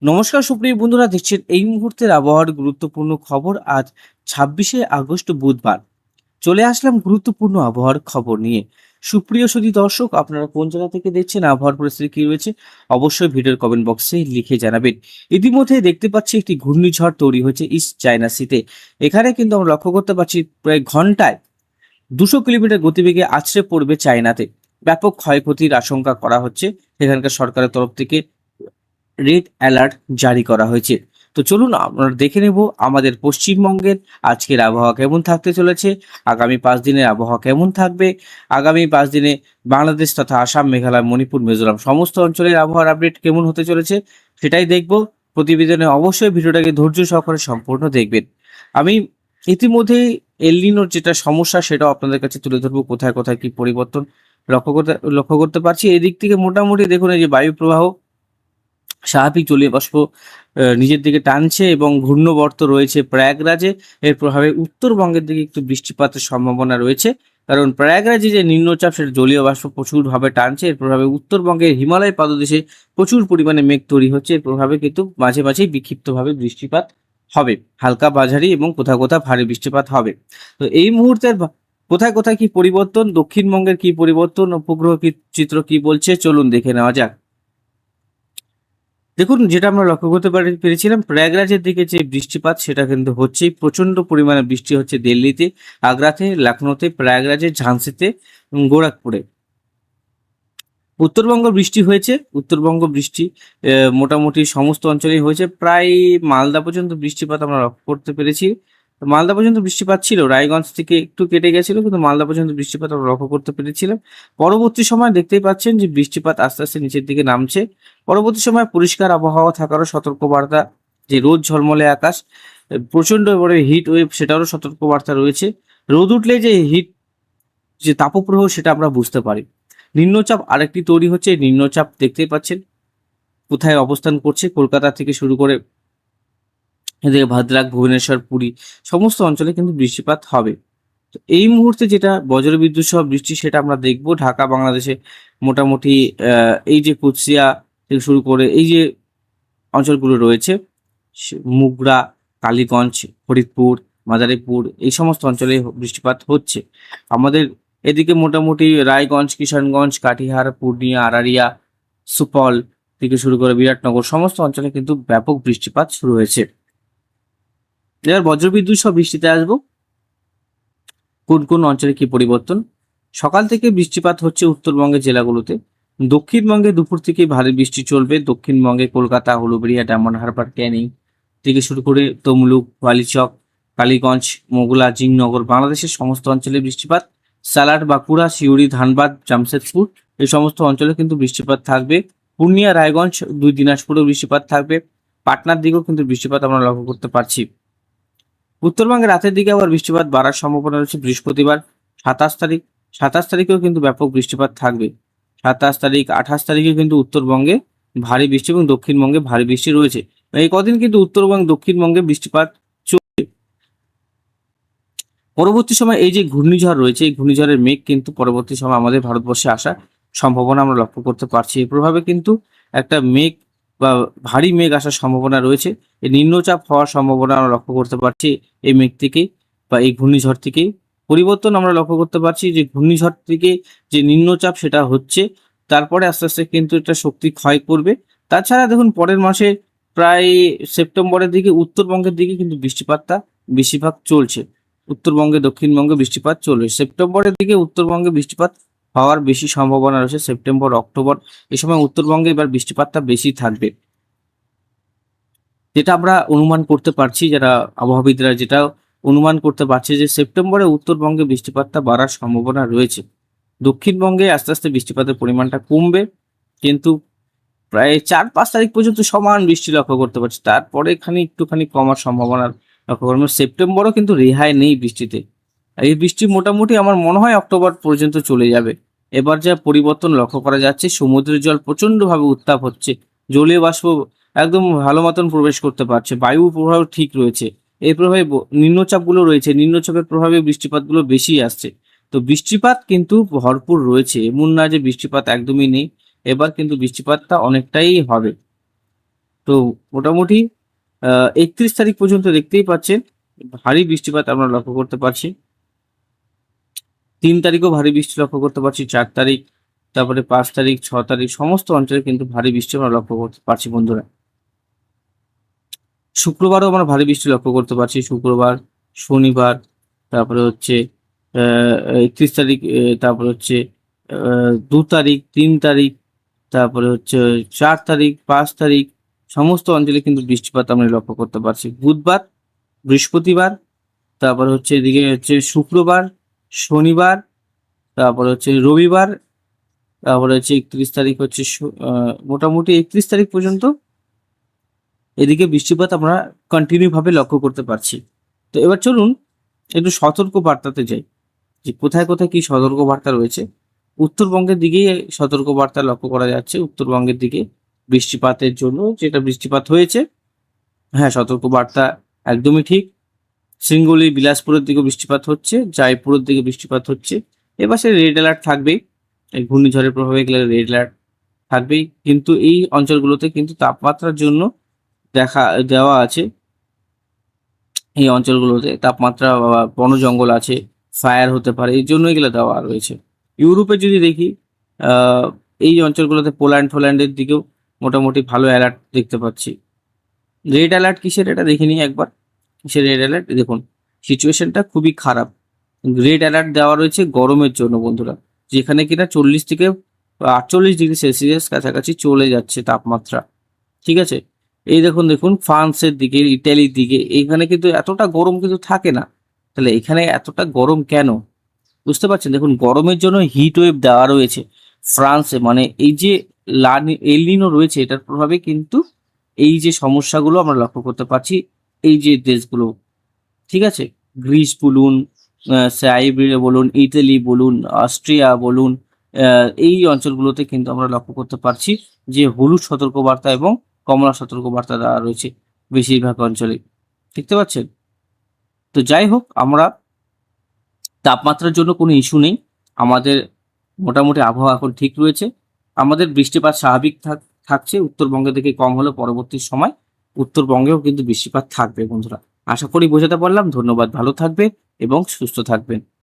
নমস্কার সুপ্রিয় বন্ধুরা, দেখছেন এই মুহূর্তের আবহাওয়ার গুরুত্বপূর্ণ খবর। আজ 26শে আগস্ট বুধবার চলে আসলাম গুরুত্বপূর্ণ আবহাওয়ার খবর নিয়ে। সুপ্রিয় সুধী দর্শক, আপনারা কোন জায়গা থেকে দেখছেন, আবহাওয়ার পরিস্থিতি কি রয়েছে অবশ্যই ভিডিওর কমেন্ট বক্সে লিখে জানাবেন। ইতিমধ্যে দেখতে পাচ্ছি একটি ঘূর্ণিঝড় তৈরি হয়েছে ইস্ট চায়না সিতে। এখানে কিন্তু আমরা লক্ষ্য করতে পারছি প্রায় ঘন্টায় 200 কিলোমিটার গতিবেগে আছড়ে পড়বে চায়নাতে। ব্যাপক ক্ষয়ক্ষতির আশঙ্কা করা হচ্ছে। এখানকার সরকারের তরফ থেকে রেড অ্যালার্ট জারি করা হয়েছে। তো চলুন আমরা দেখে নেব আমাদের পশ্চিমবঙ্গের আজকের আবহাওয়া কেমন থাকতে চলেছে, আগামী 5 দিনের আবহাওয়া কেমন থাকবে, আগামী 5 দিনে বাংলাদেশ তথা আসাম, মেঘালয়, মণিপুর, মিজোরাম সমস্ত অঞ্চলের আবহাওয়ার আপডেট কেমন হতে চলেছে সেটাই দেখব। প্রতিবেদনে অবশ্যই ভিডিওটাকে ধৈর্য সহকারে সম্পূর্ণ দেখবেন। আমি ইতিমধ্যেই এলনিনোর যেটা সমস্যা সেটাও আপনাদের কাছে তুলে ধরবো, কোথায় কোথায় কি পরিবর্তন লক্ষ্য করতে পারছি। এদিক থেকে মোটামুটি দেখুন, এই যে বায়ু প্রবাহ স্বাভাবিক জলীয় বাষ্প নিজের দিকে টানছে এবং ঘূর্ণবর্ত রয়েছে প্রয়াগরাজে। এর প্রভাবে উত্তরবঙ্গের দিকে একটু বৃষ্টিপাতের সম্ভাবনা রয়েছে, কারণ প্রয়াগরাজে যে নিম্নচাপ সেটা জলীয় বাষ্প প্রচুরভাবে টানছে। এর প্রভাবে উত্তরবঙ্গের হিমালয় পাদদেশে প্রচুর পরিমাণে মেঘ তৈরি হচ্ছে। এর প্রভাবে কিন্তু মাঝে মাঝেই বিক্ষিপ্তভাবে বৃষ্টিপাত হবে, হালকা মাঝারি এবং কোথাও কোথাও ভারী বৃষ্টিপাত হবে। তো এই মুহূর্তের কোথায় কোথায় কি পরিবর্তন, দক্ষিণবঙ্গের কি পরিবর্তন, উপগ্রহ কি চিত্র কি বলছে চলুন দেখে নেওয়া যাক। দেখুন, যেটা আমরা লক্ষ্য করতে পেরেছিলাম, প্রয়াগরাজের দিকে যে বৃষ্টিপাত সেটা কিন্তু হচ্ছেই। প্রচন্ড পরিমাণে বৃষ্টি হচ্ছে দিল্লিতে, আগ্রাতে, লখনৌতে, প্রয়াগরাজে, ঝাঁসিতে, গোরখপুরে। উত্তরবঙ্গ বৃষ্টি হয়েছে। উত্তরবঙ্গ বৃষ্টি মোটামুটি সমস্ত অঞ্চলেই হয়েছে। প্রায় মালদা পর্যন্ত বৃষ্টিপাত আমরা লক্ষ্য করতে পেরেছি। মালদা পর্যন্ত বৃষ্টিপাত ছিল, রায়গঞ্জ থেকে একটু কেটে গেছিল, কিন্তু মালদা পর্যন্ত বৃষ্টিপাত আমরা লক্ষ্য করতে পেরেছিলাম। পরবর্তী সময় দেখতেই পাচ্ছেন যে বৃষ্টিপাত আস্তে আস্তে নিচের দিকে নামছে। পরবর্তী সময় পরিষ্কার আবহাওয়া থাকারও সতর্কবার্তা, যে রোদ ঝলমলে আকাশ, প্রচন্ড এবারে হিট ওয়েভ সেটারও সতর্কবার্তা রয়েছে। রোদ উঠলে যে হিট, যে তাপপ্রবাহ সেটা আমরা বুঝতে পারি। নিম্নচাপ আরেকটি তৈরি হচ্ছে। নিম্নচাপ দেখতেই পাচ্ছেন কোথায় অবস্থান করছে, কলকাতা থেকে শুরু করে এদিকে ভদ্রাক, ভুবনেশ্বর, পুরী সমস্ত অঞ্চলে কিন্তু বৃষ্টিপাত হবে। তো এই মুহূর্তে যেটা বজ্রবিদ্যুৎ সহ বৃষ্টি সেটা আমরা দেখব। ঢাকা, বাংলাদেশে মোটামুটি এই যে কুৎসিয়া থেকে শুরু করে এই যে অঞ্চলগুলো রয়েছে, মুগরা, কালীগঞ্জ, ফরিদপুর, মাদারীপুর এই সমস্ত অঞ্চলে বৃষ্টিপাত হচ্ছে। আমাদের এদিকে মোটামুটি রায়গঞ্জ, কিষানগঞ্জ, কাটিহার, পূর্ণিয়া, আরারিয়া, সুপল থেকে শুরু করে বিরাটনগর সমস্ত অঞ্চলে কিন্তু ব্যাপক বৃষ্টিপাত শুরু হয়েছে। এবার বজ্রবিদ্যুৎ সহ বৃষ্টিতে আসবো। কোন কোন অঞ্চলে কি পরিবর্তন। সকাল থেকে বৃষ্টিপাত হচ্ছে উত্তরবঙ্গের জেলাগুলোতে। দক্ষিণবঙ্গে দুপুর থেকে ভারী বৃষ্টি চলবে। দক্ষিণবঙ্গে কলকাতা, হলুবেড়িয়া, ডায়মন্ড হারবার, ক্যানিং থেকে শুরু করে তমলুক, বালিচক, কালীগঞ্জ, মোগলা, জিংনগর বাংলাদেশের সমস্ত অঞ্চলে বৃষ্টিপাত। সালাট, বাঁকুড়া, সিউড়ি, ধানবাদ, জামশেদপুর এই সমস্ত অঞ্চলে কিন্তু বৃষ্টিপাত থাকবে। পূর্ণিয়া, রায়গঞ্জ, দুই দিনাজপুরেও বৃষ্টিপাত থাকবে। পাটনার দিকেও কিন্তু বৃষ্টিপাত আমরা লক্ষ্য করতে পারছি। উত্তরবঙ্গে রাতের দিকে আবার বৃষ্টিপাত বাড়ার সম্ভাবনা রয়েছে বৃহস্পতিবার 27 তারিখ। 27 তারিখেও কিন্তু ব্যাপক বৃষ্টিপাত থাকবে। 27 তারিখ, 28 তারিখে কিন্তু উত্তরবঙ্গে ভারী বৃষ্টি এবং দক্ষিণবঙ্গে ভারী বৃষ্টি রয়েছে। এই কদিন কিন্তু উত্তরবঙ্গ, দক্ষিণবঙ্গে বৃষ্টিপাত চলবে। পরবর্তী সময় এই যে ঘূর্ণিঝড় রয়েছে, এই ঘূর্ণিঝড়ের মেঘ কিন্তু পরবর্তী সময় আমাদের ভারতবর্ষে আসার সম্ভাবনা আমরা লক্ষ্য করতে পারছি। এর প্রভাবে কিন্তু একটা মেঘ বা ভারী মেঘ আসার সম্ভাবনা রয়েছে। এই নিম্নচাপ হওয়ার সম্ভাবনা আমরা লক্ষ্য করতে পারছি এই মেঘ থেকে বা এই ঘূর্ণিঝড় থেকে। পরিবর্তন আমরা লক্ষ্য করতে পারছি যে ঘূর্ণিঝড় থেকে যে নিম্নচাপ সেটা হচ্ছে, তারপরে আস্তে আস্তে কিন্তু এটা শক্তি ক্ষয় করবে। তাছাড়া দেখুন, পরের মাসে প্রায় সেপ্টেম্বরের দিকে উত্তরবঙ্গের দিকে কিন্তু বৃষ্টিপাতটা বেশিরভাগ চলছে। উত্তরবঙ্গে, দক্ষিণবঙ্গে বৃষ্টিপাত চলবে। সেপ্টেম্বরের দিকে উত্তরবঙ্গে বৃষ্টিপাত হওয়ার বেশি সম্ভাবনা রয়েছে। সেপ্টেম্বর, অক্টোবর এই সময় উত্তরবঙ্গে এবার বৃষ্টিপাতটা বেশি থাকবে, যেটা আমরা অনুমান করতে পারছি। যারা আবহাওয়াবিদরা যেটা অনুমান করতে পারছে যে সেপ্টেম্বরে উত্তরবঙ্গে বৃষ্টিপাতটা বাড়ার সম্ভাবনা রয়েছে। দক্ষিণবঙ্গে আস্তে আস্তে বৃষ্টিপাতের পরিমাণটা কমবে, কিন্তু প্রায় 4-5 তারিখ পর্যন্ত সমান বৃষ্টি লক্ষ্য করতে পারছি। তারপরে একটুখানি কমার সম্ভাবনা লক্ষ্য করবো। সেপ্টেম্বরও কিন্তু রেহাই নেই বৃষ্টিতে। এই বৃষ্টি মোটামুটি আমার মনে হয় অক্টোবর পর্যন্ত চলে যাবে। এবার যা পরিবর্তন লক্ষ্য করা যাচ্ছে, সমুদ্রের জল প্রচন্ডভাবে উত্তাপ হচ্ছে, জলীয় বাষ্প একদম ভালো মতন প্রবেশ করতে পারছে, বায়ু প্রবাহ ঠিক রয়েছে। এই প্রভাবে নিম্নচাপগুলো রয়েছে, নিম্নচাপের প্রভাবে বৃষ্টিপাতগুলো বেশি আসছে। তো বৃষ্টিপাত কিন্তু ভরপুর রয়েছে, এমন না যে বৃষ্টিপাত একদমই নেই। এবার কিন্তু বৃষ্টিপাতটা অনেকটাই হবে। তো মোটামুটি 31 তারিখ পর্যন্ত দেখতেই পাচ্ছেন ভারী বৃষ্টিপাত আমরা লক্ষ্য করতে পারছি। 3 তারিখও ভারী বৃষ্টি লক্ষ্য করতে পারছি, 4 তারিখ, তারপরে 5 তারিখ, 6 তারিখ সমস্ত অঞ্চলে কিন্তু ভারী বৃষ্টি আমরা লক্ষ্য করতে পারছি বন্ধুরা। শুক্রবারও আমরা ভারী বৃষ্টি লক্ষ্য করতে পারছি, শুক্রবার, শনিবার, তারপরে হচ্ছে 31 তারিখ, তারপরে হচ্ছে 2 তারিখ, 3 তারিখ, তারপরে হচ্ছে 4 তারিখ, 5 তারিখ সমস্ত অঞ্চলে কিন্তু বৃষ্টিপাত আমরা লক্ষ্য করতে পারছি। বুধবার, বৃহস্পতিবার, তারপরে হচ্ছে এদিকে হচ্ছে শুক্রবার, শনিবার, তারপরে হচ্ছে রবিবার, তারপরে হচ্ছে 31 তারিখ হচ্ছে মোটামুটি 31 তারিখ পর্যন্ত এদিকে বৃষ্টিপাত আমরা কন্টিনিউ ভাবে লক্ষ্য করতে পারছি। তো এবার চলুন একটু সতর্ক বার্তাতে যাই, যে কোথায় কোথায় কি সতর্ক বার্তা রয়েছে। উত্তরবঙ্গের দিকেই সতর্ক বার্তা লক্ষ্য করা যাচ্ছে, উত্তরবঙ্গের দিকে বৃষ্টিপাতের জন্য যেটা বৃষ্টিপাত হয়েছে। হ্যাঁ, সতর্ক বার্তা একদমই ঠিক। সিঙ্গুলি, বিলাসপুরের দিকে বৃষ্টিপাত হচ্ছে, জয়পুরের দিকে বৃষ্টিপাত হচ্ছে। এবার সে রেড অ্যালার্ট থাকবেই, এই ঘূর্ণিঝড়ের প্রভাবে গেলে রেড অ্যালার্ট থাকবেই। কিন্তু এই অঞ্চলগুলোতে কিন্তু তাপমাত্রার জন্য দেওয়া আছে, এই অঞ্চলগুলোতে তাপমাত্রা বন জঙ্গল আছে, ফায়ার হতে পারে, এই জন্য এগুলো দেওয়া রয়েছে। ইউরোপে যদি দেখি, এই অঞ্চলগুলোতে পোল্যান্ডের দিকেও মোটামুটি ভালো অ্যালার্ট দেখতে পাচ্ছি। রেড অ্যালার্ট কিসের এটা দেখে নিই একবার। কিসের রেড অ্যালার্ট? দেখুন সিচুয়েশনটা খুবই খারাপ। রেড অ্যালার্ট দেওয়া রয়েছে গরমের জন্য বন্ধুরা, যেখানে কিনা 40 থেকে 48 ডিগ্রি সেলসিয়াস কাছাকাছি চলে যাচ্ছে তাপমাত্রা। ঠিক আছে, এই দেখুন ফ্রান্সের দিকে, ইটালির দিকে এইখানে কিন্তু এতটা গরম কিন্তু থাকে না। তাহলে এখানে এতটা গরম কেন? বুঝতে পারছেন? দেখুন গরমের জন্য হিট ওয়েভ দেওয়া রয়েছে ফ্রান্সে, মানে এই যে এলিনো রয়েছে এটার প্রভাবে কিন্তু এই যে সমস্যাগুলো আমরা লক্ষ্য করতে পারছি এই যে দেশগুলো। ঠিক আছে, গ্রিস বলুন, সাইবেরিয়া বলুন, ইতালি বলুন, অস্ট্রিয়া বলুন, এই অঞ্চলগুলোতে কিন্তু আমরা লক্ষ্য করতে পারছি যে হলুদ সতর্কবার্তা এবং কমলা সতর্কবার্তা দেওয়া রয়েছে বেশিরভাগ অঞ্চলে। দেখতে পাচ্ছেন? তো যাই হোক, আমরা তাপমাত্রার জন্য কোনো ইস্যু নেই, আমাদের মোটামুটি আবহাওয়া এখন ঠিক রয়েছে। আমাদের বৃষ্টিপাত স্বাভাবিক থাকছে, উত্তরবঙ্গের দিকে কম হলে পরবর্তী সময় উত্তরবঙ্গেও কিন্তু বৃষ্টিপাত থাকবে বন্ধুরা। আশা করি বোঝাতে পারলাম। ধন্যবাদ, ভালো থাকবে এবং সুস্থ থাকবেন।